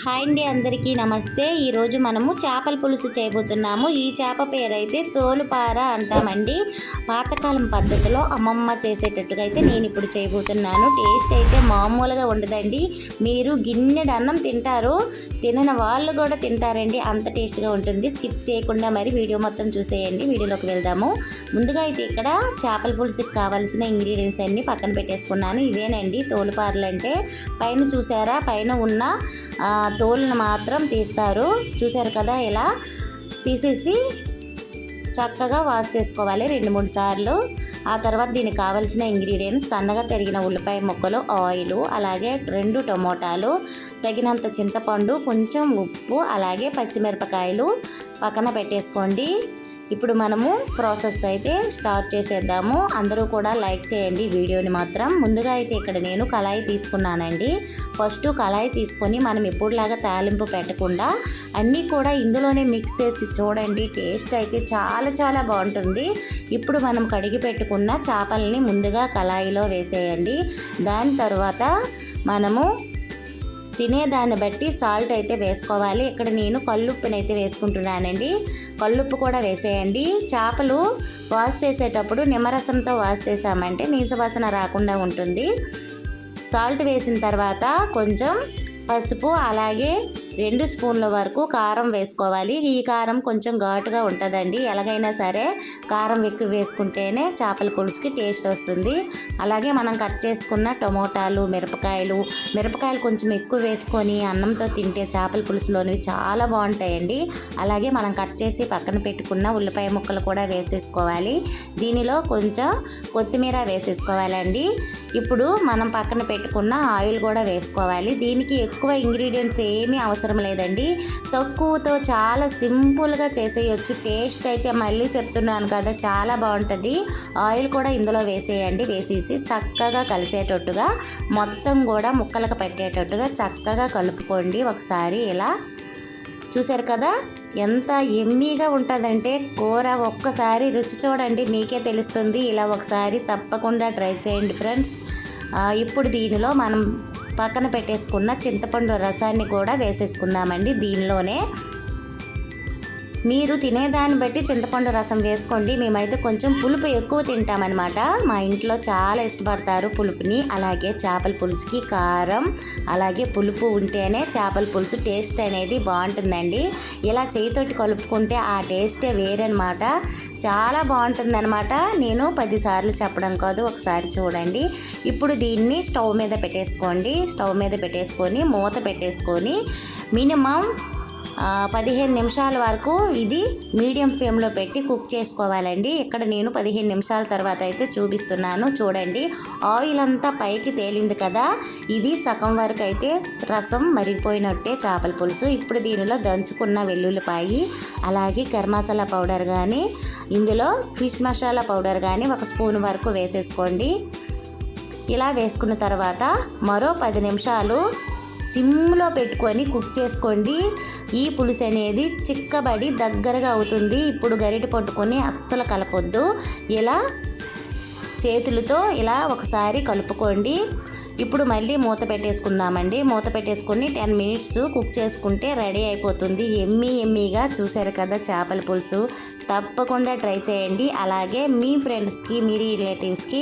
Hi అండి, అందరికీ నమస్తే. ఈరోజు మనము చేపల పులుసు చేయబోతున్నాము. ఈ చేప పేరైతే తోలుపార అంటామండి. పాతకాలం పద్ధతిలో అమ్మమ్మ చేసేటట్టుగా అయితే నేను ఇప్పుడు చేయబోతున్నాను. టేస్ట్ అయితే మామూలుగా ఉండదండి. మీరు గిన్నెడు అన్నం తింటారు, తినని వాళ్ళు కూడా తింటారండి, అంత టేస్ట్గా ఉంటుంది. స్కిప్ చేయకుండా మరి వీడియో మొత్తం చూసేయండి. వీడియోలోకి వెళ్దాము. ముందుగా అయితే ఇక్కడ చేపల పులుసుకి కావాల్సిన ఇంగ్రీడియంట్స్ అన్నీ పక్కన పెట్టేసుకున్నాను. ఇవేనండి తోలుపారలు అంటే. పైన చూసారా, పైన ఉన్న తోలును మాత్రం తీస్తారు, చూసారు కదా. ఇలా తీసేసి చక్కగా వాష్ చేసుకోవాలి 2-3 సార్లు. ఆ తర్వాత దీనికి కావాల్సిన ఇంగ్రీడియంట్స్: సన్నగా తరిగిన ఉల్లిపాయ ముక్కలు, ఆయిల్, అలాగే 2 టమోటాలు, తగినంత చింతపండు, కొంచెం ఉప్పు, అలాగే పచ్చిమిరపకాయలు పక్కన పెట్టేసుకోండి. ఇప్పుడు మనము ప్రాసెస్ అయితే స్టార్ట్ చేసేద్దాము. అందరూ కూడా లైక్ చేయండి వీడియోని మాత్రం. ముందుగా అయితే ఇక్కడ నేను కళాయి తీసుకున్నానండి. ఫస్ట్ కళాయి తీసుకొని మనం ఎప్పుడులాగా తాలింపు పెట్టకుండా అన్నీ కూడా ఇందులోనే మిక్స్ చేసి చూడండి. టేస్ట్ అయితే చాలా చాలా బాగుంటుంది. ఇప్పుడు మనం కడిగి పెట్టుకున్న చేపలని ముందుగా కళాయిలో వేసేయండి. దాని తర్వాత మనము తినేదాన్ని బట్టి సాల్ట్ అయితే వేసుకోవాలి. ఇక్కడ నేను కల్లుప్పుని అయితే వేసుకుంటున్నానండి. కల్లుప్పు కూడా వేసేయండి. చేపలు వాష్ చేసేటప్పుడు నిమ్మరసంతో వాష్ చేసామంటే నీసు వాసన రాకుండా ఉంటుంది. సాల్ట్ వేసిన తర్వాత కొంచెం పసుపు, అలాగే 2 స్పూన్ల వరకు కారం వేసుకోవాలి. ఈ కారం కొంచెం ఘాటుగా ఉంటుందండి. ఎలాగైనా సరే కారం ఎక్కువ వేసుకుంటేనే చేపల పులుసుకి టేస్ట్ వస్తుంది. అలాగే మనం కట్ చేసుకున్న టమోటాలు, మిరపకాయలు కొంచెం ఎక్కువ వేసుకొని అన్నంతో తింటే చేపల పులుసులోనివి చాలా బాగుంటాయండి. అలాగే మనం కట్ చేసి పక్కన పెట్టుకున్న ఉల్లిపాయ ముక్కలు కూడా వేసేసుకోవాలి. దీనిలో కొంచెం కొత్తిమీర వేసేసుకోవాలండి. ఇప్పుడు మనం పక్కన పెట్టుకున్న ఆయిల్ కూడా వేసుకోవాలి. దీనికి ఎక్కువ ఇంగ్రీడియంట్స్ ఏమీ అవసరం లేదండి. తక్కువతో చాలా సింపుల్గా చేసేయచ్చు. టేస్ట్ అయితే మళ్ళీ చెప్తున్నాను కదా, చాలా బాగుంటుంది. ఆయిల్ కూడా ఇందులో వేసేయండి. వేసేసి చక్కగా కలిసేటట్టుగా మొత్తం కూడా ముక్కలకు పెట్టేటట్టుగా చక్కగా కలుపుకోండి. ఒకసారి ఇలా చూసారు కదా, ఎంత ఎమ్మీగా ఉంటుందంటే కూర. ఒక్కసారి రుచి చూడండి, మీకే తెలుస్తుంది. ఇలా ఒకసారి తప్పకుండా ట్రై చేయండి ఫ్రెండ్స్. ఇప్పుడు దీనిలో మనం పక్కన పెట్టేసుకున్న చింతపండు రసాన్ని కూడా వేసేసుకుందామండి. దీనిలోనే మీరు తినేదాన్ని బట్టి చింతపండు రసం వేసుకోండి. మేమైతే కొంచెం పులుపు ఎక్కువ తింటామన్నమాట. మా ఇంట్లో చాలా ఇష్టపడతారు పులుపుని. అలాగే చేపల పులుసుకి కారం అలాగే పులుపు ఉంటేనే చేపల పులుసు టేస్ట్ అనేది బాగుంటుందండి. ఇలా చేయితోటి కలుపుకుంటే ఆ టేస్టే వేరనమాట. చాలా బాగుంటుందన్నమాట. నేను 10 సార్లు చెప్పడం కాదు, ఒకసారి చూడండి. ఇప్పుడు దీన్ని స్టవ్ మీద పెట్టేసుకోండి. స్టవ్ మీద పెట్టేసుకొని మూత పెట్టేసుకొని మినిమం 15 నిమిషాల వరకు ఇది మీడియం ఫ్లేమ్లో పెట్టి కుక్ చేసుకోవాలండి. ఇక్కడ నేను 15 నిమిషాల తర్వాత అయితే చూపిస్తున్నాను. చూడండి, ఆయిల్ అంతా పైకి తేలింది కదా. ఇది సగం వరకు అయితే రసం మరిగిపోయినట్టే చేపల పులుసు. ఇప్పుడు దీనిలో దంచుకున్న వెల్లుల్లిపాయి, అలాగే గరం మసాలా పౌడర్ కానీ, ఇందులో ఫిష్ మసాలా పౌడర్ కానీ 1 స్పూన్ వరకు వేసేసుకోండి. ఇలా వేసుకున్న తర్వాత మరో 10 నిమిషాలు సిమ్లో పెట్టుకొని కుక్ చేసుకోండి. ఈ పులుసు అనేది చిక్కబడి దగ్గరగా అవుతుంది. ఇప్పుడు గరిటె పట్టుకొని అస్సలు కలపొద్దు. ఇలా చేతులతో ఇలా ఒకసారి కలుపుకోండి. ఇప్పుడు మళ్ళీ మూత పెట్టేసుకుందామండి. మూత పెట్టేసుకొని 10 మినిట్స్ కుక్ చేసుకుంటే రెడీ అయిపోతుంది. ఎమ్మీగా. చూసారు కదా చేపల పులుసు. తప్పకుండా ట్రై చేయండి. అలాగే మీ ఫ్రెండ్స్కి, మీ రిలేటివ్స్కి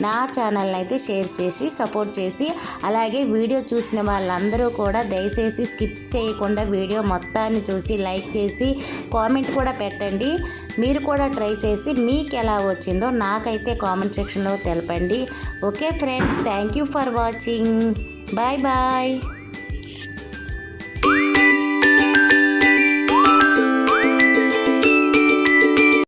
నా ఛానల్ని అయితే షేర్ చేసి సపోర్ట్ చేసి, అలాగే వీడియో చూసిన వాళ్ళందరూ కూడా దయచేసి స్కిప్ చేయకుండా వీడియో మొత్తాన్ని చూసి లైక్ చేసి కామెంట్ కూడా పెట్టండి. మీరు కూడా ట్రై చేసి మీకు ఎలా వచ్చిందో నాకైతే కామెంట్ సెక్షన్లో తెలపండి. Okay friends, thank you for watching. Bye bye.